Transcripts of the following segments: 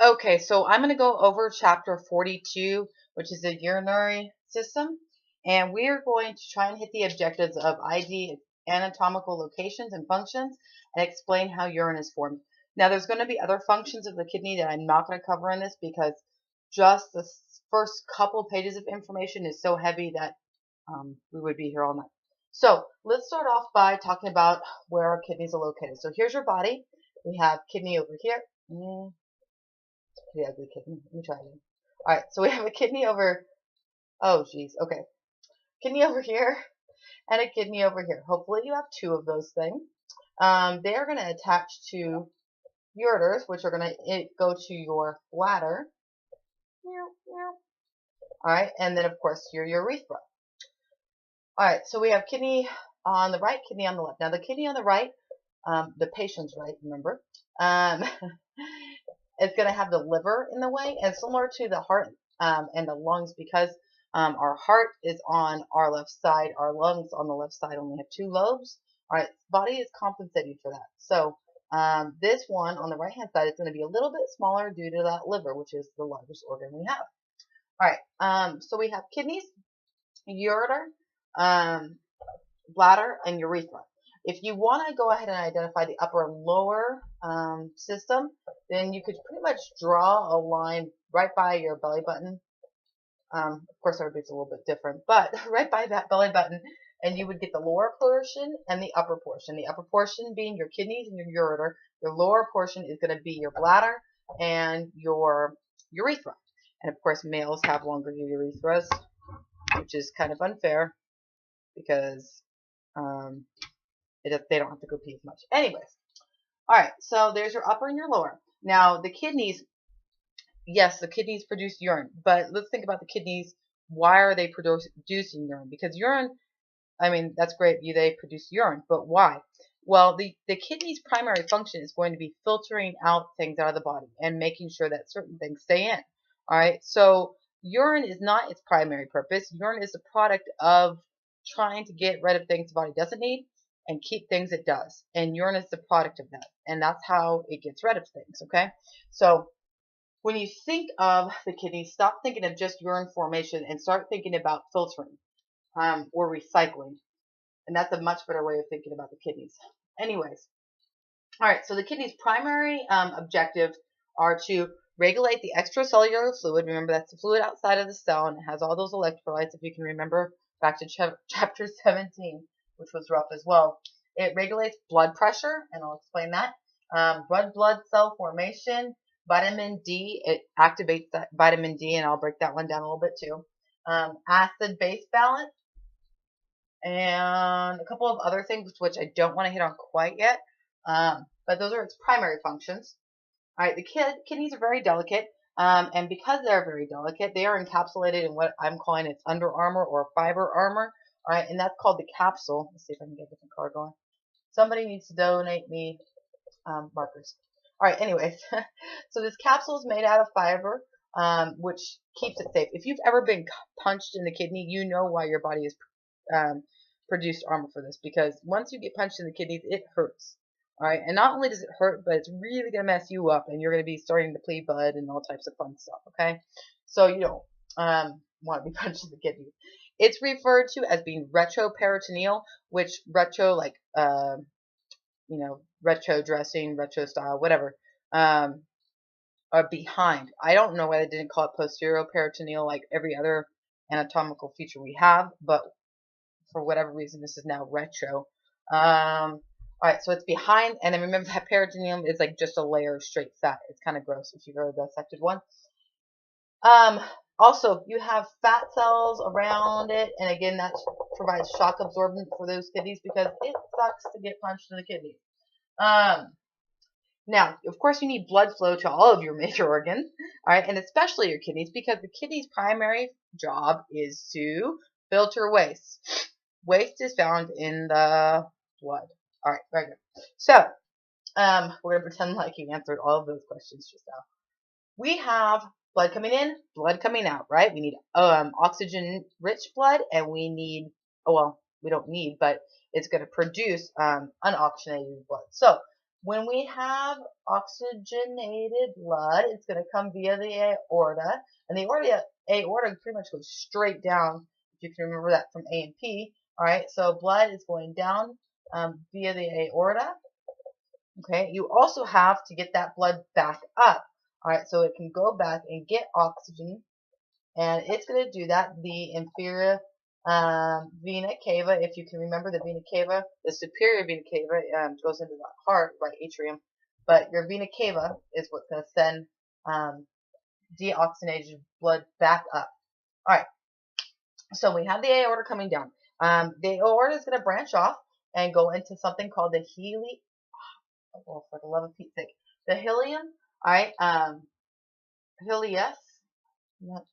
Okay, so I'm going to go over chapter 42, which is the urinary system, and we are going to try and hit the objectives of ID, anatomical locations and functions, and explain how urine is formed. Now, there's going to be other functions of the kidney that I'm not going to cover in this because just the first couple pages of information is so heavy that we would be here all night. So let's start off by talking about where our kidneys are located. So here's your body. We have kidney over here. Pretty ugly kidney. Let me try again. All right, so we have a kidney over. Oh, geez. Okay, kidney over here and a kidney over here. Hopefully, you have two of those things. They are going to attach to ureters, which are going to go to your bladder. All right, and then of course your urethra. All right, so we have kidney on the right, kidney on the left. Now the kidney on the right, the patient's right, remember, is going to have the liver in the way, and similar to the heart and the lungs, because our heart is on our left side, our lungs on the left side only have two lobes. All right, body is compensating for that. So this one on the right hand side is going to be a little bit smaller due to that liver, which is the largest organ we have. All right, so we have kidneys, ureter, bladder, and urethra. If you want to go ahead and identify the upper and lower system, then you could pretty much draw a line right by your belly button. Of course, everybody's a little bit different, but right by that belly button, and you would get the lower portion and the upper portion. The upper portion being your kidneys and your ureter. Your lower portion is going to be your bladder and your urethra. And of course, males have longer urethras, which is kind of unfair because they don't have to go pee as much. Anyways, all right, so there's your upper and your lower. Now, the kidneys, yes, the kidneys produce urine, but let's think about the kidneys. Why are they producing urine? Because urine, I mean, that's great, they produce urine, but why? Well, the kidney's primary function is going to be filtering out things out of the body and making sure that certain things stay in. All right, so urine is not its primary purpose. Urine is a product of trying to get rid of things the body doesn't need and keep things it does. And urine is the product of that. And that's how it gets rid of things, okay? So when you think of the kidneys, stop thinking of just urine formation and start thinking about filtering or recycling. And that's a much better way of thinking about the kidneys. Anyways, all right, so the kidney's primary objectives are to regulate the extracellular fluid. Remember, that's the fluid outside of the cell, and it has all those electrolytes, if you can remember back to chapter 17, which was rough as well. It regulates blood pressure, and I'll explain that. Red blood cell formation, vitamin D, it activates that vitamin D, and I'll break that one down a little bit too. Acid-base balance, and a couple of other things which I don't want to hit on quite yet, but those are its primary functions. All right, the kidneys are very delicate, and because they're very delicate, they are encapsulated in what I'm calling its under armor or fiber armor. All right, and that's called the capsule. Let's see if I can get a different color going. Somebody needs to donate me markers. All right, anyways, so this capsule is made out of fiber, which keeps it safe. If you've ever been punched in the kidney, you know why your body has produced armor for this, because once you get punched in the kidneys, it hurts. All right, and not only does it hurt, but it's really going to mess you up, and you're going to be starting to bleed blood and all types of fun stuff, okay? So you don't want to be punched in the kidney. It's referred to as being retroperitoneal, which retro, like, retro dressing, retro style, whatever, are behind. I don't know why they didn't call it posterior peritoneal like every other anatomical feature we have, but for whatever reason, this is now retro. All right, so it's behind, and then remember that peritoneum is like just a layer of straight fat. It's kind of gross if you've ever dissected one. Also, you have fat cells around it, and again, that provides shock absorbance for those kidneys because it sucks to get punched in the kidneys. Now, of course, you need blood flow to all of your major organs, all right, and especially your kidneys, because the kidney's primary job is to filter waste. Waste is found in the blood. All right, very good. So, we're going to pretend like you answered all of those questions just now. We have blood coming in, blood coming out, right? We need oxygen-rich blood, and we need, we don't need, but it's going to produce unoxygenated blood. So, When we have oxygenated blood, it's going to come via the aorta, and the aorta pretty much goes straight down, if you can remember that from A and P. All right, so blood is going down via the aorta. Okay, you also have to get that blood back up. All right, so it can go back and get oxygen, and it's going to do that. The inferior vena cava, if you can remember the vena cava, the superior vena cava goes into the heart, right atrium, but your vena cava is what's going to send deoxygenated blood back up. All right, so we have the aorta coming down. The aorta is going to branch off and go into something called the oh, for the love of Pete's sake, the helium. All right, Helios. I'm not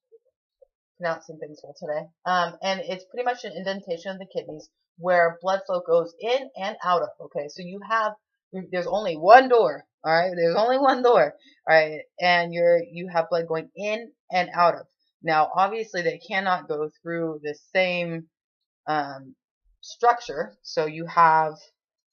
pronouncing things well today. And it's pretty much an indentation of the kidneys where blood flow goes in and out of. Okay, so there's only one door. All right, there's only one door. All right, and you have blood going in and out of. Now, obviously, they cannot go through the same structure. So you have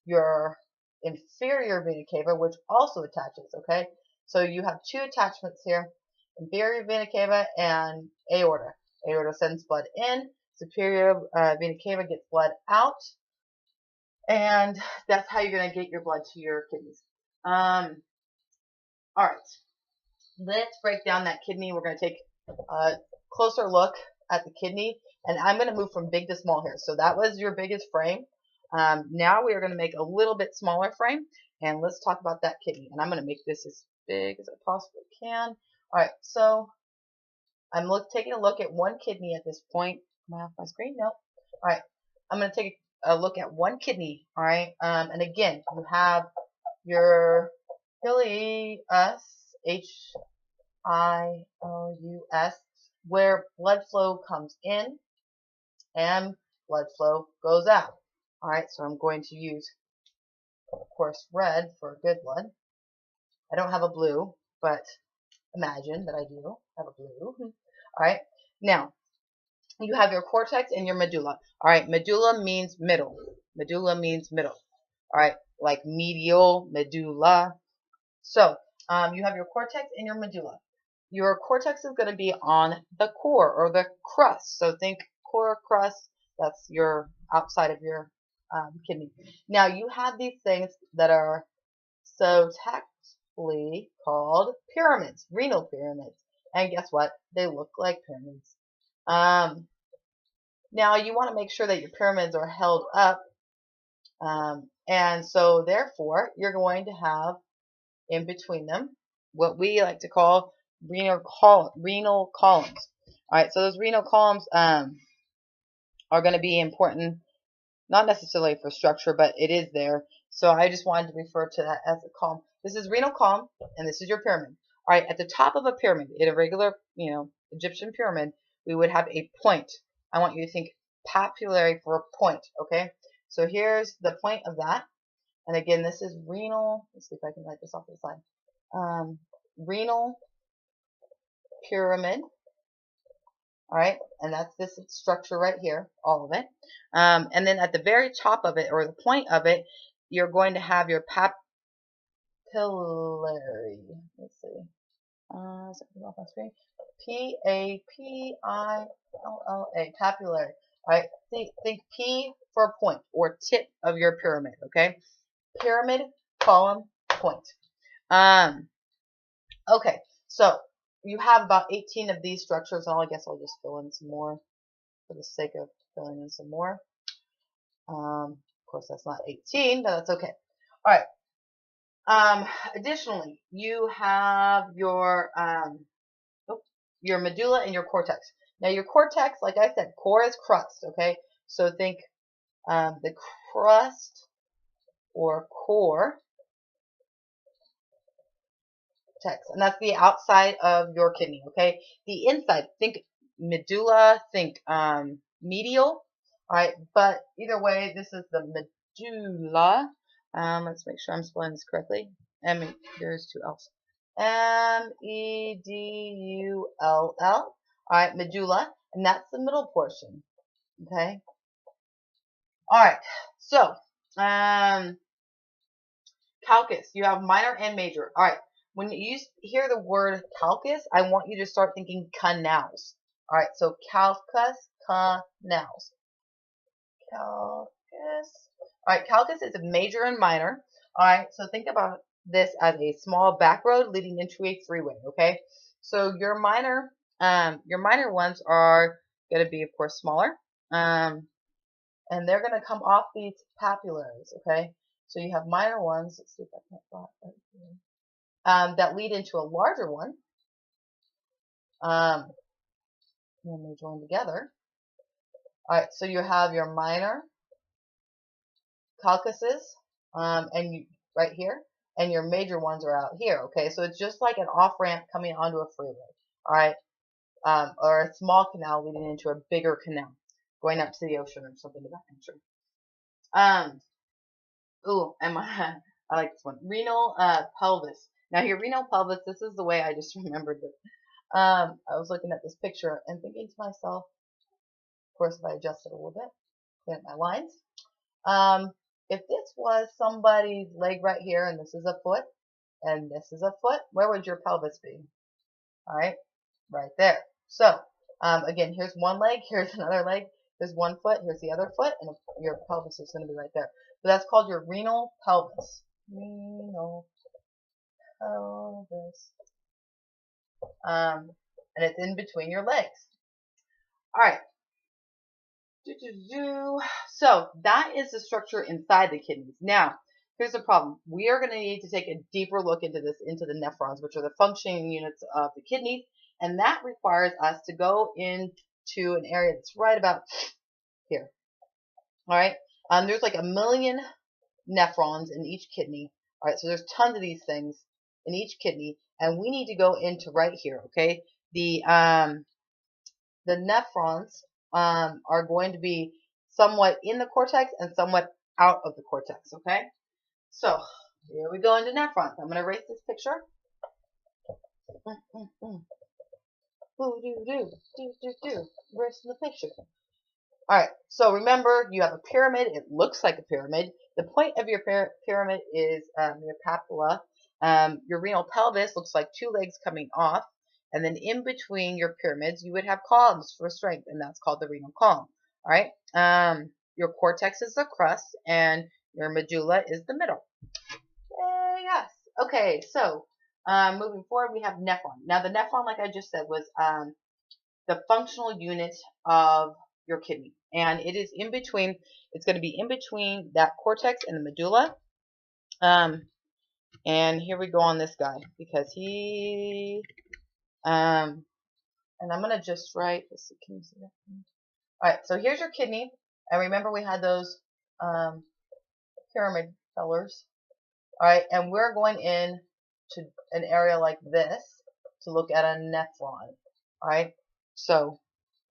your inferior vena cava, which also attaches. Okay, so you have two attachments here: inferior vena cava and aorta. Aorta sends blood in. Superior vena cava gets blood out, and that's how you're going to get your blood to your kidneys. All right, let's break down that kidney. We're going to take a closer look at the kidney, and I'm going to move from big to small here. So that was your biggest frame. Now we are going to make a little bit smaller frame, and let's talk about that kidney. And I'm going to make this as big as I possibly can. All right, so I'm taking a look at one kidney at this point. Am I off my screen? No. All right, I'm going to take a look at one kidney. All right, and again, you have your Helios, H-I-L-U-S, where blood flow comes in and blood flow goes out. All right, so I'm going to use, of course, red for good blood. I don't have a blue, but imagine that I do have a blue. All right, now you have your cortex and your medulla. All right, medulla means middle. Medulla means middle. All right, like medial, medulla. So you have your cortex and your medulla. Your cortex is going to be on the core or the crust. So think core, crust. That's your outside of your kidney. Now you have these things that are so technically called pyramids, renal pyramids. And guess what? They look like pyramids. Now you want to make sure that your pyramids are held up. And so therefore you're going to have in between them what we like to call renal columns. All right, so those renal columns are going to be important, not necessarily for structure, but it is there. So I just wanted to refer to that as a column. This is renal column, and this is your pyramid. All right, at the top of a pyramid, in a regular, Egyptian pyramid, we would have a point. I want you to think papillary for a point, okay? So here's the point of that. And again, this is renal. Let's see if I can write this off to the side. Renal pyramid. All right, and that's this structure right here, all of it. And then at the very top of it, or the point of it, you're going to have your papillary. Let's see. Something off my screen. P-A-P-I-L-L-A. Papillary. All right. Think P for a point or tip of your pyramid. Okay. Pyramid, column, point. Okay. So you have about 18 of these structures. I guess I'll just fill in some more for the sake of filling in some more. Of course, that's not 18, but that's okay. All right. Additionally, you have your medulla and your cortex. Now, your cortex, like I said, core is crust. Okay, so think the crust or core text, and that's the outside of your kidney. Okay, the inside, think medulla, think medial. All right, but either way, this is the medulla. Let's make sure I'm spelling this correctly. There's two L's. M-E-D-U-L-L. All right, medulla, and that's the middle portion. Okay. All right. So, Calcus. You have minor and major. All right. When you hear the word calcus, I want you to start thinking canals. All right. So calcus, canals. Calcus. All right. Calcus is a major and minor. All right. So think about this as a small back road leading into a freeway. Okay. So your minor ones are going to be, of course, smaller. And they're going to come off these papillaries, okay? So you have minor ones, let's see if I can draw it right here, that lead into a larger one, when they join together. All right, so you have your minor calcuses, and you right here, and your major ones are out here, okay? So it's just like an off-ramp coming onto a freeway, all right? Or a small canal leading into a bigger canal, going up to the ocean or something of that nature. Ooh, I like this one. Renal pelvis. Now here, renal pelvis, this is the way I just remembered it. I was looking at this picture and thinking to myself, of course, if I adjust it a little bit, clean up my lines. If this was somebody's leg right here, and this is a foot, and this is a foot, where would your pelvis be? All right there. So, again, here's one leg, here's another leg, here's one foot, here's the other foot, and your pelvis is going to be right there. So that's called your renal pelvis. Renal pelvis. And it's in between your legs. All right. So that is the structure inside the kidneys. Now, here's the problem. We are going to need to take a deeper look into the nephrons, which are the functioning units of the kidneys, and that requires us to go into an area that's right about here. All right. There's like 1 million nephrons in each kidney. All right. So there's tons of these things in each kidney, and we need to go into right here. Okay. The nephrons are going to be somewhat in the cortex and somewhat out of the cortex. Okay. So here we go into nephrons. I'm going to erase this picture. Erase the picture. All right, so remember, you have a pyramid. It looks like a pyramid. The point of your pyramid is your papilla. Your renal pelvis looks like 2 legs coming off. And then in between your pyramids, you would have columns for strength, and that's called the renal column. All right, your cortex is the crust, and your medulla is the middle. Yes. Okay, so moving forward, we have nephron. Now, the nephron, like I just said, was the functional unit of your kidney, and it is in between. It's going to be in between that cortex and the medulla. And here we go on this guy, because he and I'm going to just write, let's see, can you see that? All right, so here's your kidney, and remember we had those pyramid colors. All right, and we're going in to an area like this to look at a nephron. All right, so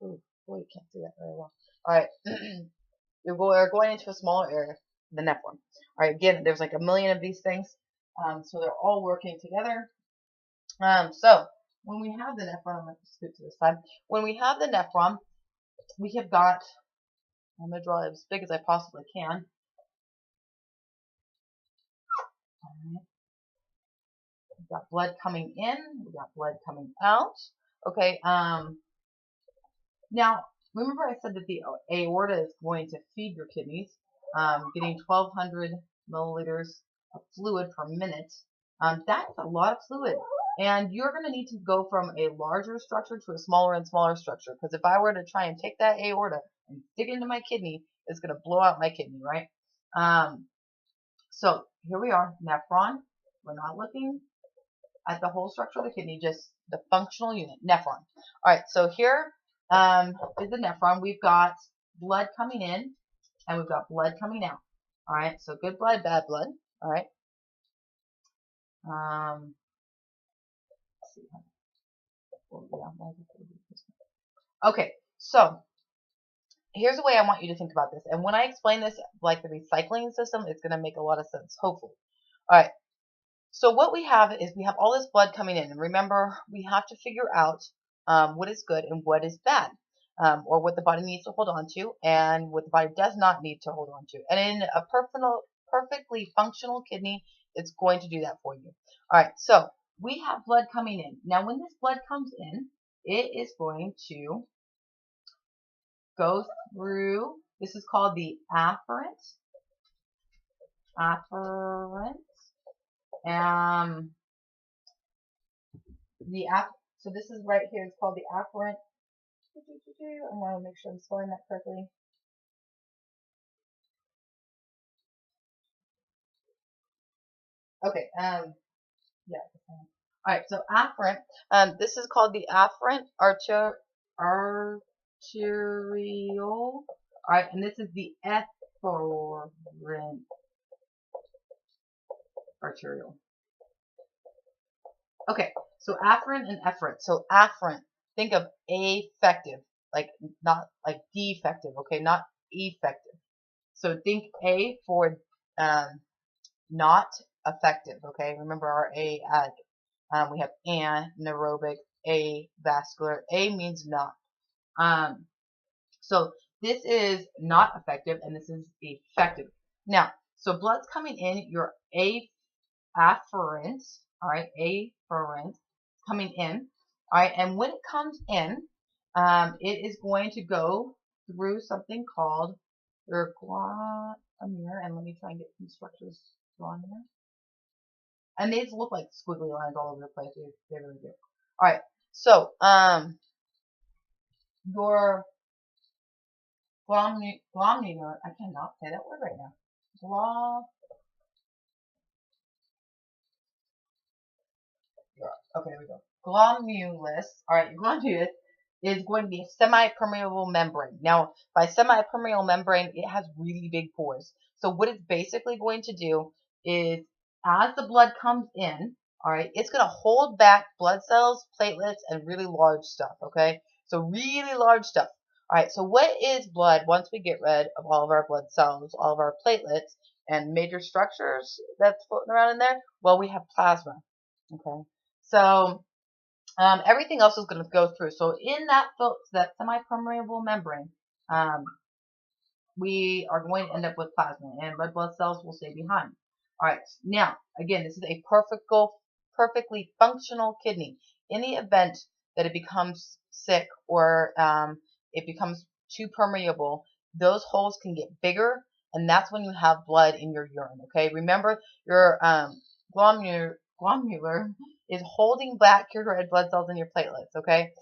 ooh, boy, you can't see that very well. All right, we're going into a smaller area, the nephron. All right, again, there's like 1 million of these things, so they're all working together. So when we have the nephron, let's scoot to this side. When we have the nephron, we have got, I'm going to draw it as big as I possibly can. All right. We've got blood coming in, we've got blood coming out. Okay, now remember I said that the aorta is going to feed your kidneys, getting 1,200 milliliters of fluid per minute. That's a lot of fluid, and you're going to need to go from a larger structure to a smaller and smaller structure, because if I were to try and take that aorta and stick it into my kidney, it's going to blow out my kidney, right? So here we are, nephron. We're not looking at the whole structure of the kidney, just the functional unit, nephron. All right, so here is the nephron. We've got blood coming in, and we've got blood coming out. All right, so good blood, bad blood. All right. Let's see. Okay, so here's the way I want you to think about this. And when I explain this, like the recycling system, it's going to make a lot of sense, hopefully. All right. So what we have is we have all this blood coming in. And remember, we have to figure out what is good and what is bad, or what the body needs to hold on to and what the body does not need to hold on to. And in a perfectly functional kidney, it's going to do that for you. All right, so we have blood coming in. Now, when this blood comes in, it is going to go through, this is called the afferent. So this is right here, it's called the afferent. I want to make sure I'm spelling that correctly. Okay, yeah. All right, so afferent, this is called the afferent arteriole. All right, and this is the efferent arteriole. Okay, so afferent and efferent. So afferent, think of affective, like not like defective, okay, not effective. So think A for not effective, okay? Remember our A, we have anaerobic, avascular. A means not. So this is not effective, and this is effective. Now, so blood's coming in, your afferent, all right, afferent coming in, all right, and when it comes in, it is going to go through something called your glomerular, and let me try and get some structures drawn here. And these look like squiggly lines all over the place. They really do. All right, so your glomerular, I cannot say that word right now. Okay, there we go. Glomulus, all right, glomulus is going to be a semi-permeable membrane. Now, by semi-permeable membrane, it has really big pores. So what it's basically going to do is, as the blood comes in, all right, it's going to hold back blood cells, platelets, and really large stuff, okay? So really large stuff. All right, so what is blood once we get rid of all of our blood cells, all of our platelets, and major structures that's floating around in there? Well, we have plasma, okay? So everything else is going to go through. So in that semi-permeable membrane, we are going to end up with plasma, and red blood cells will stay behind. All right. Now, again, this is a perfectly functional kidney. In the event that it becomes sick or it becomes too permeable, those holes can get bigger, and that's when you have blood in your urine. Okay. Remember, your glomerular is holding back your red blood cells and your platelets, okay?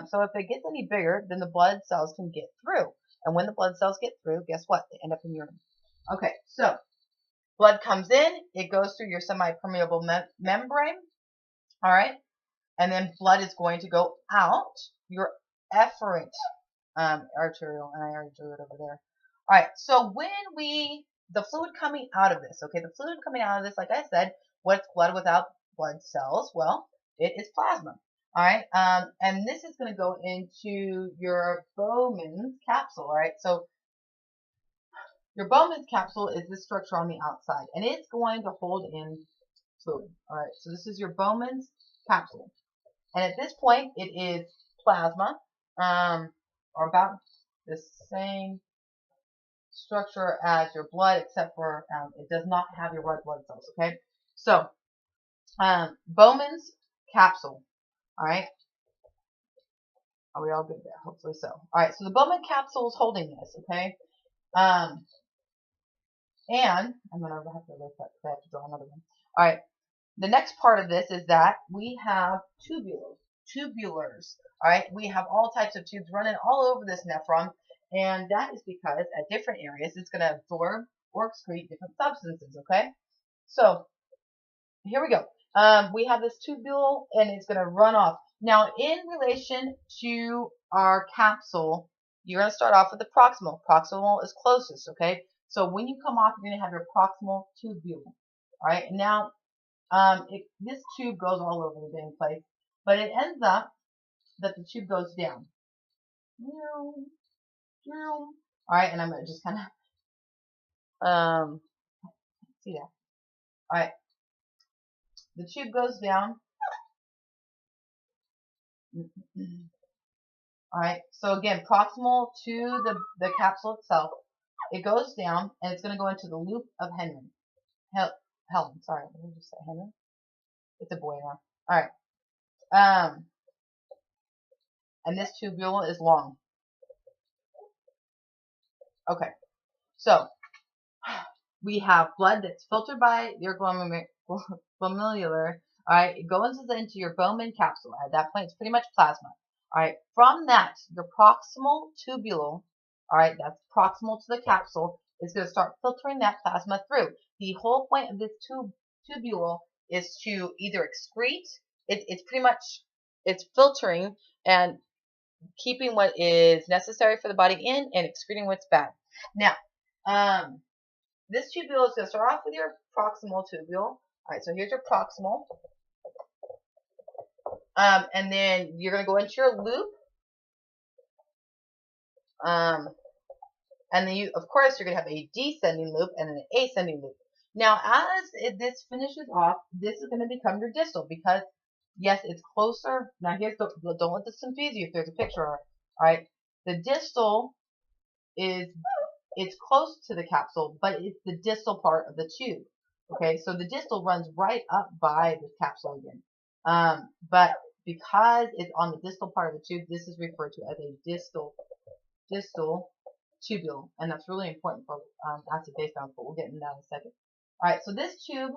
So if it gets any bigger, then the blood cells can get through. And when the blood cells get through, guess what? They end up in urine. Okay, so blood comes in, it goes through your semi-permeable membrane, all right? And then blood is going to go out your efferent arteriole, and I already drew it over there. All right, so the fluid coming out of this, okay, the fluid coming out of this, like I said, what's blood without blood cells? Well, it is plasma. All right, and this is going to go into your Bowman's capsule. All right, so your Bowman's capsule is this structure on the outside, and it's going to hold in fluid. All right, so this is your Bowman's capsule, and at this point, it is plasma, or about the same structure as your blood, except for it does not have your red blood cells. Okay, so Bowman's capsule. All right, are we all good there? Hopefully so. All right, so the Bowman capsule is holding this. Okay, and I'm gonna have to erase that because I have to draw another one. All right, the next part of this is that we have tubulars. All right, we have all types of tubes running all over this nephron, and that is because at different areas it's going to absorb or excrete different substances. Okay, so here we go. We have this tubule, and it's going to run off. Now, in relation to our capsule, you're going to start off with the proximal. Proximal is closest. Okay, so when you come off, you're going to have your proximal tubule. All right, and now this tube goes all over the dang place, but it ends up that the tube goes down. All right, and I'm going to just kind of see that. All right, the tube goes down. All right, so again, proximal to the capsule itself, it goes down, and it's going to go into the loop of Henry. Helen, sorry, let me just say Henry. It's a boy now. All right. And this tubule is long. Okay. So we have blood that's filtered by your glomerular. All right, it goes into your Bowman capsule. At that point, it's pretty much plasma. All right, from that, your proximal tubule, all right, that's proximal to the capsule, is going to start filtering that plasma through. The whole point of this tubule is to either excrete. It's pretty much it's filtering and keeping what is necessary for the body in and excreting what's bad. Now, this tubule is going to start off with your proximal tubule. All right, so here's your proximal. And then you're going to go into your loop. And then of course, you're going to have a descending loop and an ascending loop. Now, as this finishes off, this is going to become your distal because, yes, it's closer. Now, don't let this confuse you if there's a picture of it. All right, the distal it's close to the capsule, but it's the distal part of the tube. Okay, so the distal runs right up by the capsule again. But because it's on the distal part of the tube, this is referred to as a distal tubule, and that's really important for acid-base balance, but we'll get into that in a second. All right, so this tube,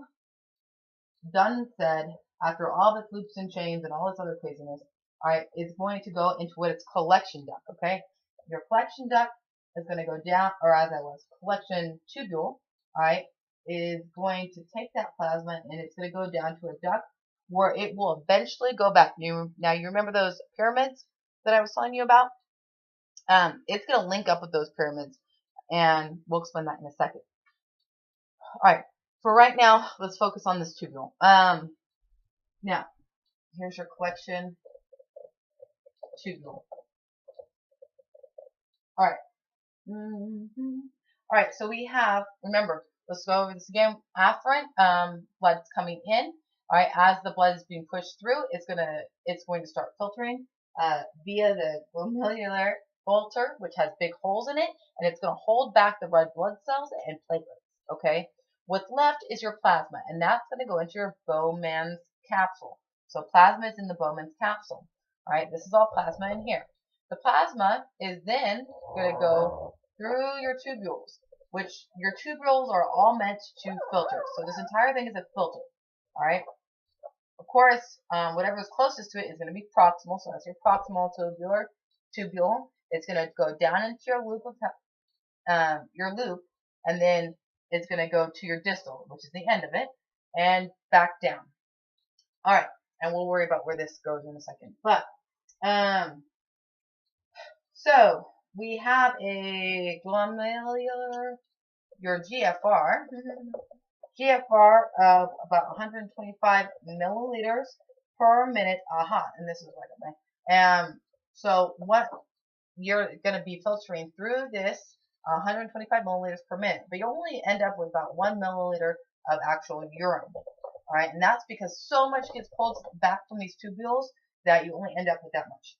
done said, after all its loops and chains and all this other craziness, all right, it's going to go into what it's collection duct. Okay, your collection duct is going to go down, or as I was, collection tubule, all right, is going to take that plasma and it's going to go down to a duct where it will eventually go back. Now you remember those pyramids that I was telling you about? It's going to link up with those pyramids, and we'll explain that in a second. All right, for right now, let's focus on this tubule. Now, here's your collection tubule. All right. All right, so we have, remember, let's go over this again. Afferent blood's coming in. All right, as the blood is being pushed through, it's going to start filtering via the glomerular filter, which has big holes in it, and it's going to hold back the red blood cells and platelets. Okay, what's left is your plasma, and that's going to go into your Bowman's capsule. So plasma is in the Bowman's capsule. All right, this is all plasma in here. The plasma is then going to go through your tubules, which your tubules are all meant to filter. So this entire thing is a filter. All right. Of course, whatever is closest to it is going to be proximal. So that's your proximal tubule. It's going to go down into your loop and then it's going to go to your distal, which is the end of it, and back down. All right, and we'll worry about where this goes in a second. But so we have a glomerular, your GFR of about 125 milliliters per minute. And this is right away. So what you're going to be filtering through this 125 milliliters per minute, but you only end up with about 1 milliliter of actual urine. All right, and that's because so much gets pulled back from these tubules that you only end up with that much.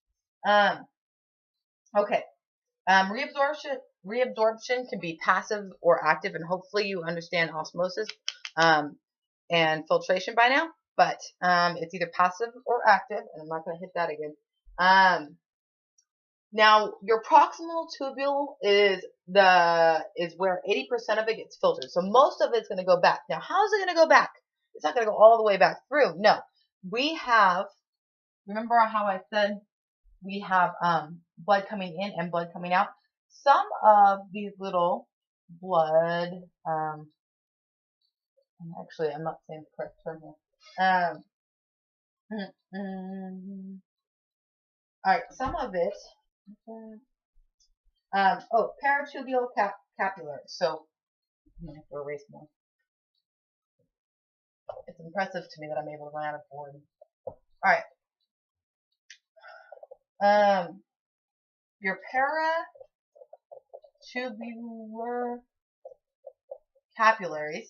Okay. Reabsorption can be passive or active, and hopefully you understand osmosis and filtration by now, but it's either passive or active, and I'm not going to hit that again. Now, your proximal tubule is where 80% of it gets filtered, so most of it's going to go back. Now, how is it going to go back? It's not going to go all the way back through. No, we have, remember how I said we have blood coming in and blood coming out? Some of these little blood, actually, I'm not saying the correct term here. All right, some of it, paratubule capillary. So, I'm going to have to erase more. It's impressive to me that I'm able to run out of board. All right. Your paratubular capillaries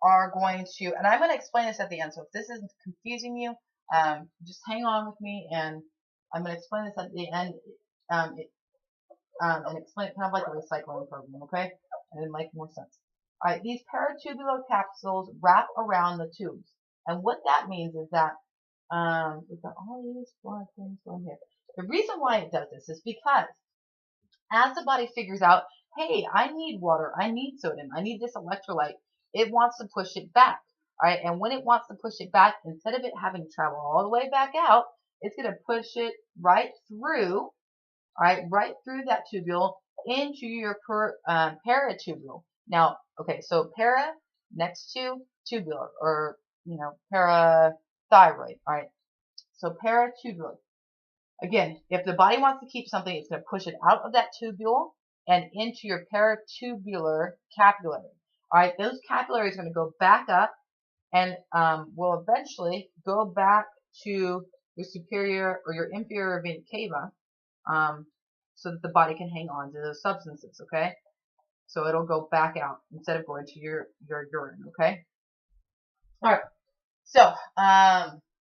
are going to, and I'm going to explain this at the end, so if this isn't confusing you, just hang on with me, and I'm going to explain this at the end, and explain it kind of like a recycling program, okay? And it'll make more sense. All right, these paratubular capsules wrap around the tubes. And what that means is that we've got all these blood things going here. The reason why it does this is because as the body figures out, hey, I need water, I need sodium, I need this electrolyte, it wants to push it back. All right, and when it wants to push it back, instead of it having to travel all the way back out, it's going to push it right through, all right, right through that tubule into your paratubule. Now, okay, so para next to tubular, or parathyroid. All right, so paratubular. Again, if the body wants to keep something, it's going to push it out of that tubule and into your paratubular capillary. All right, those capillaries are going to go back up and will eventually go back to your superior or your inferior vena cava, so that the body can hang on to those substances. Okay, so it'll go back out instead of going to your urine. Okay. All right. So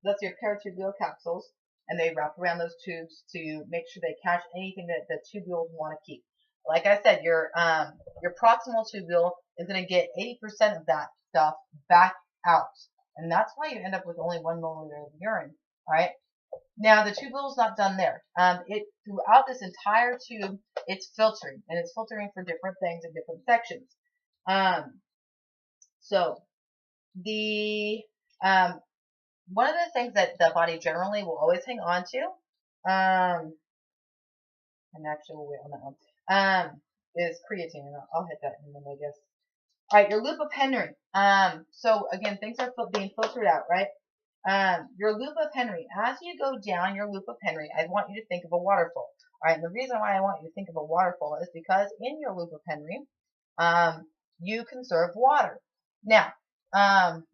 that's your paratubular capsules, and they wrap around those tubes to make sure they catch anything that the tubules want to keep. Like I said, your proximal tubule is going to get 80% of that stuff back out, and that's why you end up with only 1 milliliter of urine. All right. Now the tubule is not done there. It throughout this entire tube, it's filtering, and it's filtering for different things in different sections. So the one of the things that the body generally will always hang on to, and actually we'll wait on that one, is creatine. And I'll hit that in a minute, I guess. All right, your loop of Henry. So again, things are being filtered out, right? Your loop of Henry. As you go down your loop of Henry, I want you to think of a waterfall. All right, and the reason why I want you to think of a waterfall is because in your loop of Henry, you conserve water. Now,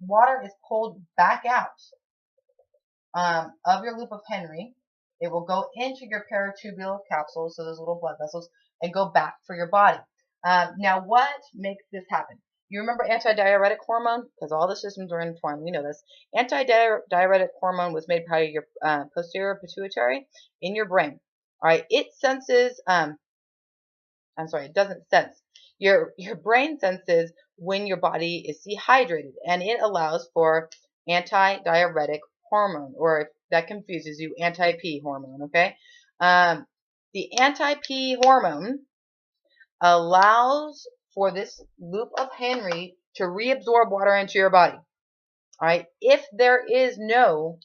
water is pulled back out of your loop of Henry. It will go into your paratubular capsules, so those little blood vessels, and go back for your body. Now, what makes this happen? You remember antidiuretic hormone? Because all the systems are intertwined. We know this. Antidiuretic hormone was made by your posterior pituitary in your brain. All right. It senses. I'm sorry. It doesn't sense. Your brain senses when your body is dehydrated, and it allows for antidiuretic hormone, or if that confuses you, anti-P hormone. Okay. The anti-P hormone allows for this loop of Henry to reabsorb water into your body. All right. If there is no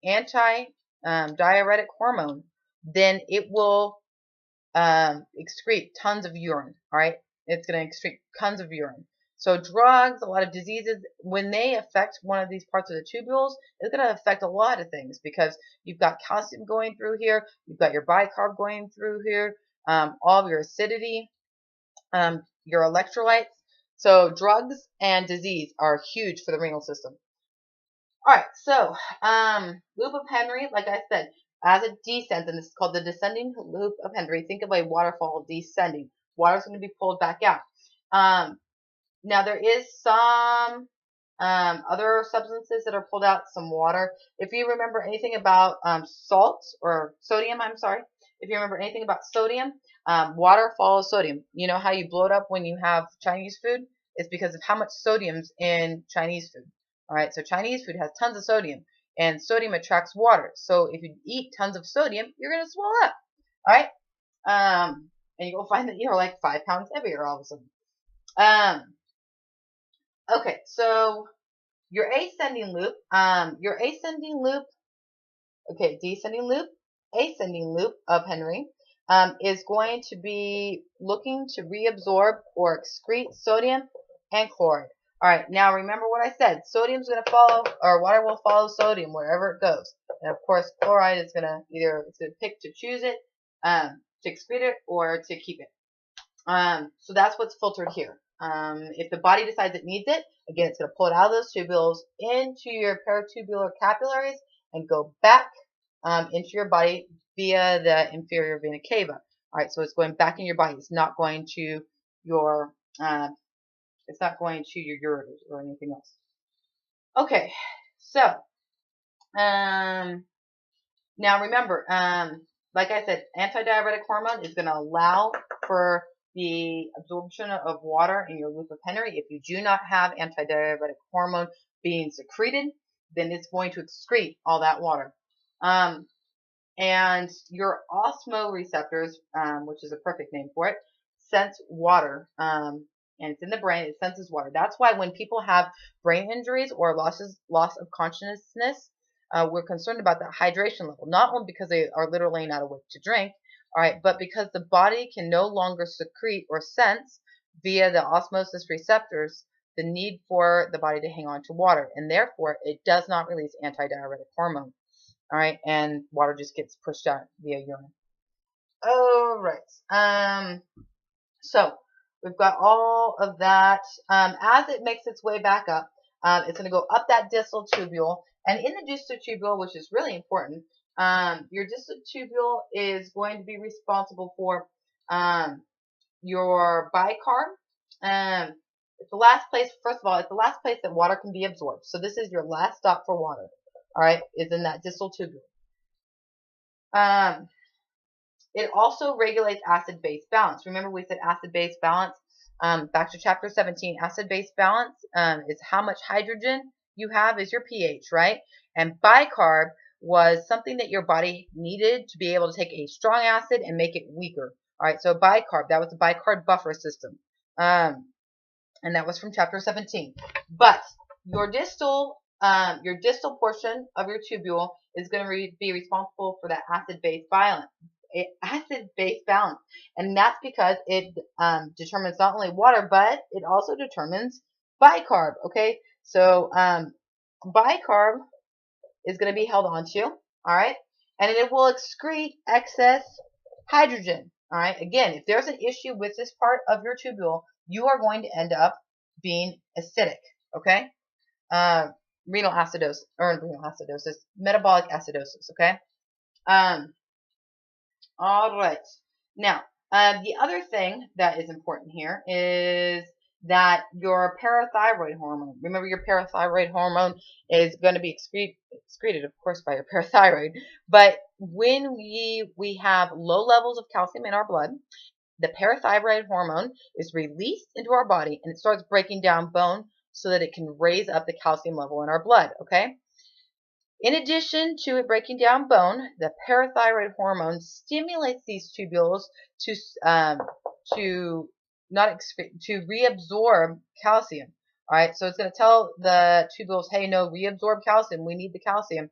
anti-diuretic hormone, then it will excrete tons of urine. All right. It's going to excrete tons of urine. So drugs, a lot of diseases, when they affect one of these parts of the tubules, it's going to affect a lot of things, because you've got calcium going through here, you've got your bicarb going through here, all of your acidity, your electrolytes. So drugs and disease are huge for the renal system. All right, so loop of Henry, like I said, as it descends, and this is called the descending loop of Henry. Think of a waterfall descending. Water's going to be pulled back out. Now there is some other substances that are pulled out, some water. If you remember anything about salt or sodium, I'm sorry. If you remember anything about sodium, water follows sodium. You know how you blow it up when you have Chinese food? It's because of how much sodium's in Chinese food. All right, so Chinese food has tons of sodium, and sodium attracts water. So if you eat tons of sodium, you're going to swell up. All right, and you'll find that you're like 5 pounds heavier all of a sudden. Okay, so your ascending loop, okay, descending loop, ascending loop of Henry, is going to be looking to reabsorb or excrete sodium and chloride. All right, now remember what I said. Sodium's going to follow, or water will follow sodium wherever it goes. And of course, chloride is going to it's going to pick to choose it, to excrete it, or to keep it. So that's what's filtered here. If the body decides it needs it, again, it's going to pull it out of those tubules into your paratubular capillaries and go back into your body via the inferior vena cava. All right, so it's going back in your body. It's not going to your ureters or anything else. Okay, so now remember, like I said, antidiuretic hormone is going to allow for the absorption of water in your loop of Henry. If you do not have antidiuretic hormone being secreted, then it's going to excrete all that water. And your osmoreceptors, which is a perfect name for it, sense water. And it's in the brain. It senses water. That's why when people have brain injuries or loss of consciousness, we're concerned about that hydration level. Not only because they are literally not awake to drink, all right, but because the body can no longer secrete or sense via the osmosis receptors the need for the body to hang on to water, and therefore it does not release antidiuretic hormone. All right, and water just gets pushed out via urine. All right. So we've got all of that. As it makes its way back up, it's going to go up that distal tubule, and in the distal tubule, which is really important, your distal tubule is going to be responsible for your bicarb. It's the last place. First of all, it's the last place that water can be absorbed. So this is your last stop for water. All right, is in that distal tubule. It also regulates acid-base balance. Remember we said acid-base balance back to chapter 17. Acid-base balance is how much hydrogen you have is your pH, right? And bicarb was something that your body needed to be able to take a strong acid and make it weaker. All right, so bicarb, that was the bicarb buffer system. And that was from chapter 17. But your distal portion of your tubule is going to be responsible for that acid-base balance. And that's because it determines not only water, but it also determines bicarb. Okay, so bicarb is going to be held onto, all right, and it will excrete excess hydrogen. All right, again, if there's an issue with this part of your tubule, you are going to end up being acidic. Okay, renal acidosis, metabolic acidosis. Okay. All right. Now, the other thing that is important here is that your parathyroid hormone. Remember, your parathyroid hormone is going to be excreted, of course, by your parathyroid. But when we have low levels of calcium in our blood, the parathyroid hormone is released into our body and it starts breaking down bone so that it can raise up the calcium level in our blood. Okay. In addition to it breaking down bone, the parathyroid hormone stimulates these tubules to reabsorb calcium. All right, so it's going to tell the tubules, hey, no, reabsorb calcium. We need the calcium.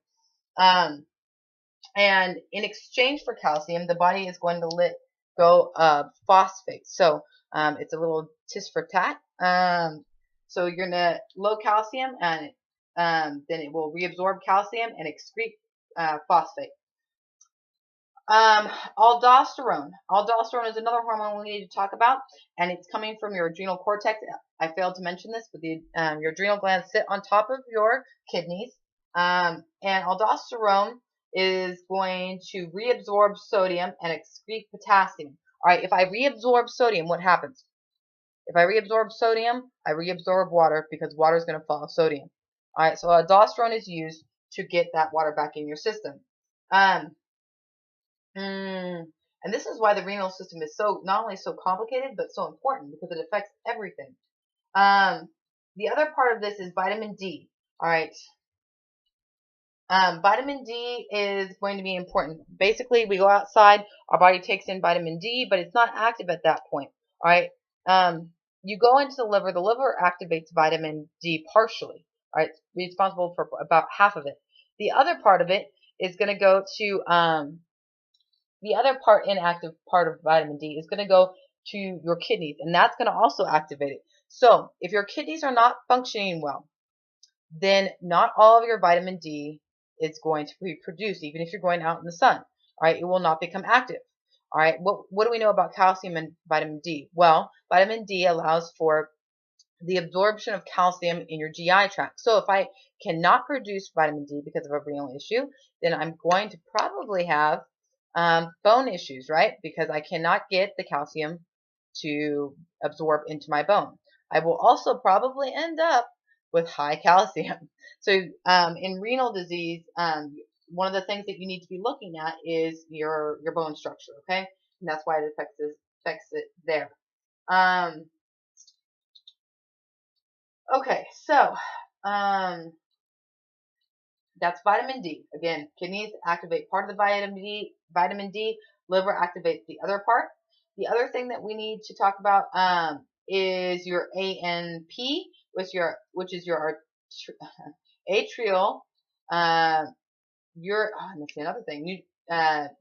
And in exchange for calcium, the body is going to let go of phosphate. So it's a little tit for tat. So you're going to low calcium and then it will reabsorb calcium and excrete phosphate. Aldosterone. Aldosterone is another hormone we need to talk about, and it's coming from your adrenal cortex. I failed to mention this, but your adrenal glands sit on top of your kidneys, and aldosterone is going to reabsorb sodium and excrete potassium. All right, if I reabsorb sodium, what happens? If I reabsorb sodium, I reabsorb water because water is going to follow sodium. All right, so aldosterone is used to get that water back in your system. And this is why the renal system is so not only so complicated but so important because it affects everything. The other part of this is vitamin D. All right. Vitamin D is going to be important. Basically, we go outside, our body takes in vitamin D, but it's not active at that point. All right. You go into the liver activates vitamin D partially. All right, it's responsible for about half of it. The other part of it is going to go to the other part, inactive part of vitamin D is going to go to your kidneys, and that's going to also activate it. So if your kidneys are not functioning well, then not all of your vitamin D is going to be produced, even if you're going out in the sun. All right, it will not become active. All right, what do we know about calcium and vitamin D? Well, vitamin D allows for the absorption of calcium in your GI tract. So if I cannot produce vitamin D because of a renal issue, then I'm going to probably have bone issues, right? Because I cannot get the calcium to absorb into my bone. I will also probably end up with high calcium. So in renal disease, one of the things that you need to be looking at is your bone structure, okay? And that's why it affects it there. Um, okay, so that's vitamin D. Again, kidneys activate part of the vitamin D, liver activates the other part. The other thing that we need to talk about is your ANP, which is your atrial let's see another thing,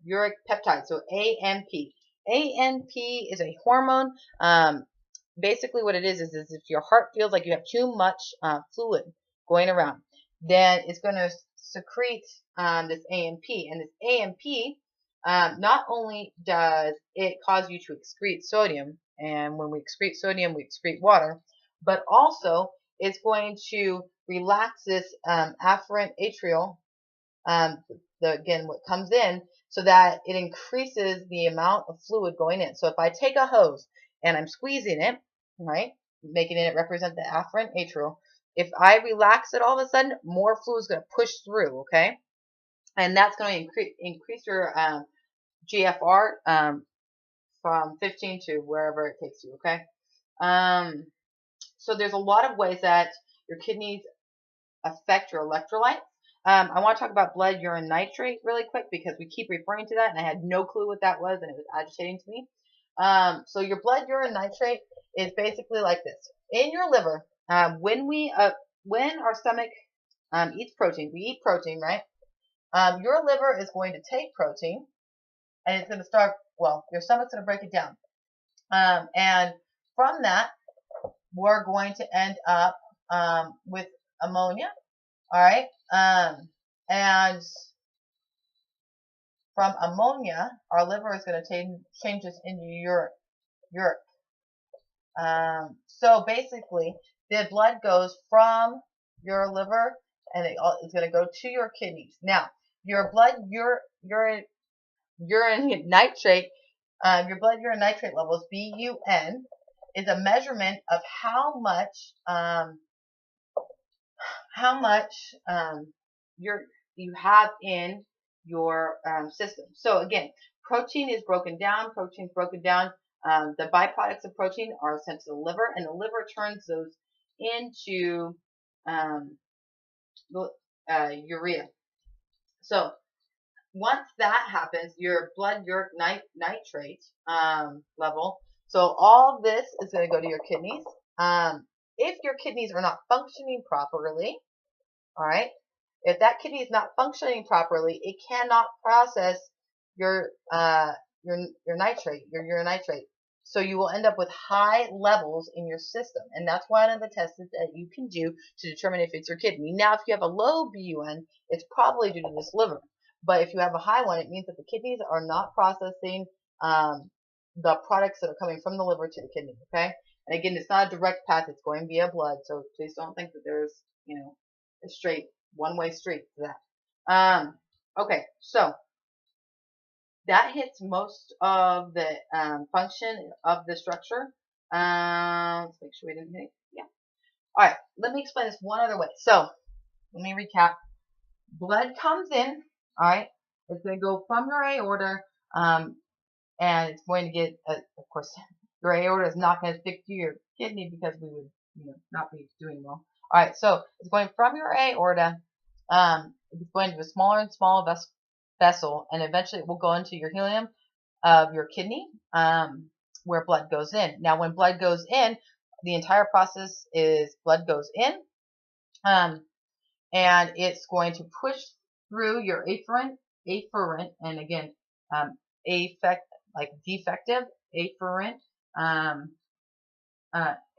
uric peptide. So ANP. ANP is a hormone. Basically what it is if your heart feels like you have too much fluid going around, then it's going to secrete this ANP. And this ANP, not only does it cause you to excrete sodium, and when we excrete sodium, we excrete water, but also it's going to relax this afferent atrial, again, what comes in, so that it increases the amount of fluid going in. So if I take a hose and I'm squeezing it, right, making it represent the afferent atrial, if I relax it, all of a sudden, more fluid is going to push through, okay? And that's going to increase your GFR from 15 to wherever it takes you, okay? So there's a lot of ways that your kidneys affect your electrolytes. I want to talk about blood urine nitrate really quick because we keep referring to that, and I had no clue what that was, and it was agitating to me. So your blood urine nitrate is basically like this. In your liver, when our stomach eats protein, we eat protein, right? Your liver is going to take protein, and it's going to start, well, your stomach's going to break it down. And from that, we're going to end up with ammonia, all right? And from ammonia, our liver is going to change this into uric. So basically, the blood goes from your liver and it's going to go to your kidneys. Now, your urine nitrate, your blood urine nitrate levels, BUN, is a measurement of how much you have in your system. So again, protein is broken down. The byproducts of protein are sent to the liver, and the liver turns those into urea. So once that happens, your blood uric nitrate level. So all this is going to go to your kidneys. If your kidneys are not functioning properly, all right, if that kidney is not functioning properly, it cannot process your nitrate, your urine nitrate. So you will end up with high levels in your system, and that's one of the tests that you can do to determine if it's your kidney. Now, if you have a low BUN, it's probably due to this liver. But if you have a high one, it means that the kidneys are not processing the products that are coming from the liver to the kidney. Okay, and again, it's not a direct path; it's going via blood. So please don't think that there's a straight one-way street to that. Okay, so that hits most of the function of the structure. Let's make sure we didn't hit. Yeah. All right. Let me explain this one other way. So let me recap. Blood comes in. All right. It's going to go from your aorta, and it's going to get. Of course, your aorta is not going to stick to your kidney because we would, not be doing well. All right. So it's going from your aorta. It's going to a smaller and smaller vessel, and eventually it will go into your ileum of your kidney, where blood goes in. Now, when blood goes in, the entire process is blood goes in, and it's going to push through your afferent, and again, defective afferent, afferent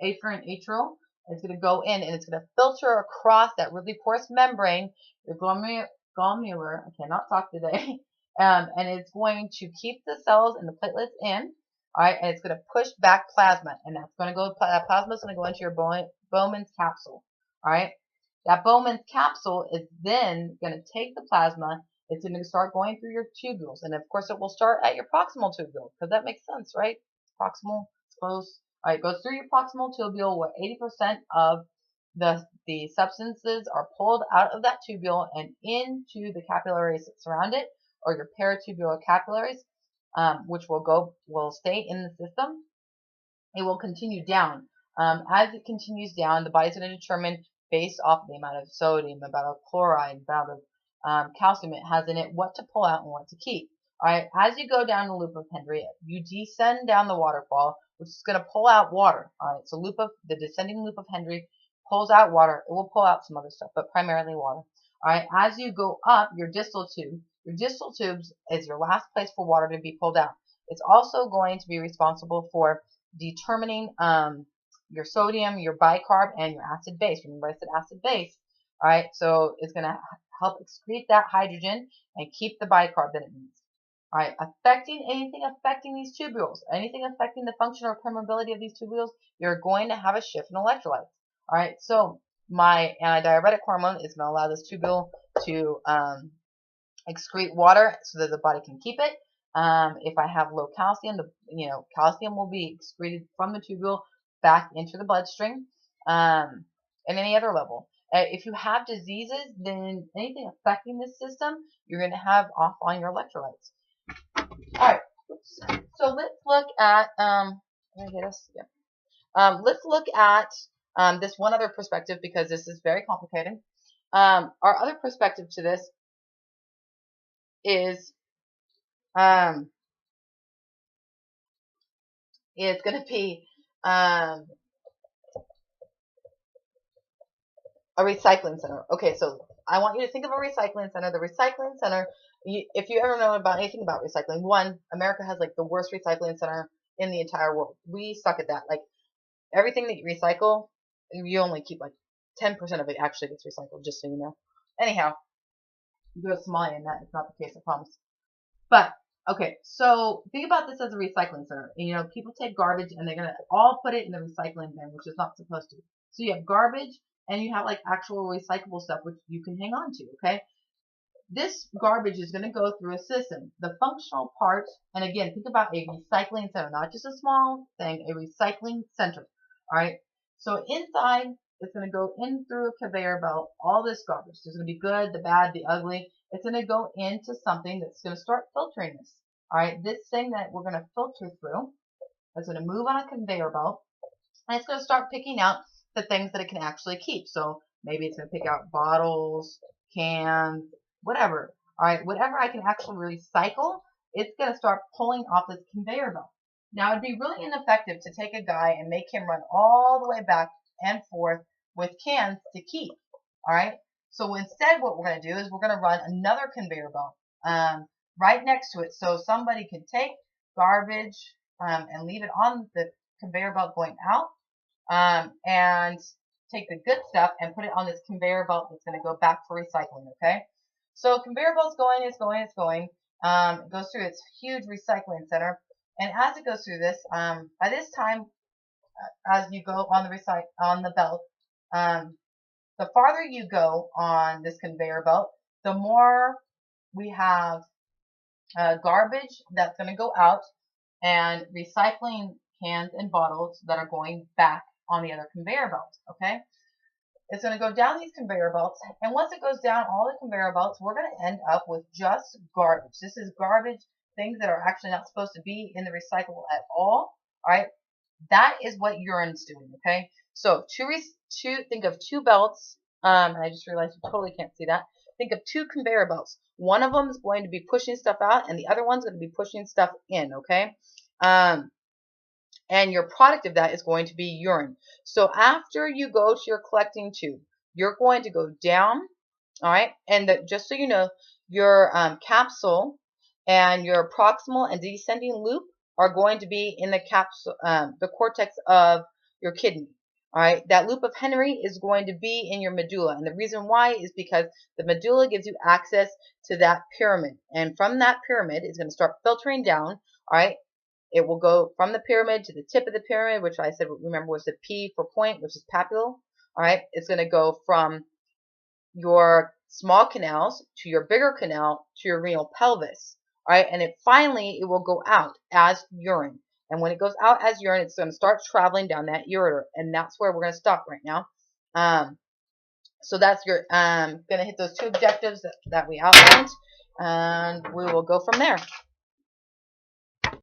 atrial. It's going to go in, and it's going to filter across that really porous membrane, your glomerular, I cannot talk today, and it's going to keep the cells and the platelets in, all right, and it's going to push back plasma, and that plasma is going to go into your Bowman's capsule, all right. That Bowman's capsule is then going to take the plasma, it's going to start going through your tubules, and of course it will start at your proximal tubule, because that makes sense, right? Proximal, it's close. All right, it goes through your proximal tubule where 80% of the substances are pulled out of that tubule and into the capillaries that surround it, or your peritubular capillaries, which will stay in the system. it will continue down. As it continues down, the body's going to determine based off the amount of sodium, amount of chloride, amount of calcium it has in it, what to pull out and what to keep. All right, as you go down the loop of Henry, you descend down the waterfall, which is going to pull out water. All right, so the descending loop of Henry pulls out water. It will pull out some other stuff, but primarily water. All right, as you go up your distal tubes is your last place for water to be pulled out. It's also going to be responsible for determining your sodium, your bicarb, and your acid base. Remember I said acid base. All right, so it's going to help excrete that hydrogen and keep the bicarb that it needs. All right, anything affecting these tubules, anything affecting the function or permeability of these tubules, you're going to have a shift in electrolytes. All right, so my antidiuretic hormone is going to allow this tubule to excrete water so that the body can keep it. If I have low calcium, calcium will be excreted from the tubule back into the bloodstream, and any other level. If you have diseases, then anything affecting this system, you're going to have off on your electrolytes. All right, so let's look at let's look at this one other perspective, because this is very complicated. Our other perspective to this is it's going to be a recycling center. Okay, so I want you to think of a recycling center. The recycling center, if you ever know about anything about recycling, one, America has like the worst recycling center in the entire world. We suck at that. Like everything that you recycle, you only keep like 10% of it actually gets recycled, just so you know. Anyhow, you go to Somalia and that is not the case, I promise. But okay, so think about this as a recycling center. People take garbage and they're gonna all put it in the recycling bin, which is not supposed to. So you have garbage and you have like actual recyclable stuff which you can hang on to, okay? This garbage is going to go through a system. The functional part, and again, think about a recycling center, not just a small thing, a recycling center, all right? So inside, it's going to go in through a conveyor belt, all this garbage. There's going to be good, the bad, the ugly. It's going to go into something that's going to start filtering this, all right? This thing that we're going to filter through is going to move on a conveyor belt, and it's going to start picking out the things that it can actually keep. So maybe it's going to pick out bottles, cans, whatever. All right, whatever I can actually recycle, it's going to start pulling off this conveyor belt. Now, it'd be really ineffective to take a guy and make him run all the way back and forth with cans to keep. All right, so instead what we're going to do is we're going to run another conveyor belt right next to it, so somebody can take garbage and leave it on the conveyor belt going out, and take the good stuff and put it on this conveyor belt that's going to go back for recycling, okay? So conveyor belt's going, it's going. It goes through its huge recycling center, and as it goes through this, by this time, as you go on the belt, the farther you go on this conveyor belt, the more we have garbage that's going to go out and recycling cans and bottles that are going back on the other conveyor belt, okay? It's going to go down these conveyor belts, and once it goes down all the conveyor belts, we're going to end up with just garbage. This is garbage, things that are actually not supposed to be in the recyclable at all right? That is what urine's doing, okay? So think of two belts. I just realized you totally can't see that. Think of two conveyor belts. One of them is going to be pushing stuff out, and the other one's going to be pushing stuff in, okay? And your product of that is going to be urine. So after you go to your collecting tube, you're going to go down, all right? And just so you know, your capsule and your proximal and descending loop are going to be in the capsule, the cortex of your kidney. All right, that loop of Henry is going to be in your medulla, and the reason why is because the medulla gives you access to that pyramid, and from that pyramid, it's going to start filtering down. All right, it will go from the pyramid to the tip of the pyramid, which I said, remember, was the P for point, which is papule. All right, it's going to go from your small canals to your bigger canal to your renal pelvis. All right, and it will go out as urine. And when it goes out as urine, it's going to start traveling down that ureter, and that's where we're going to stop right now. So that's going to hit those two objectives that we outlined, and we will go from there.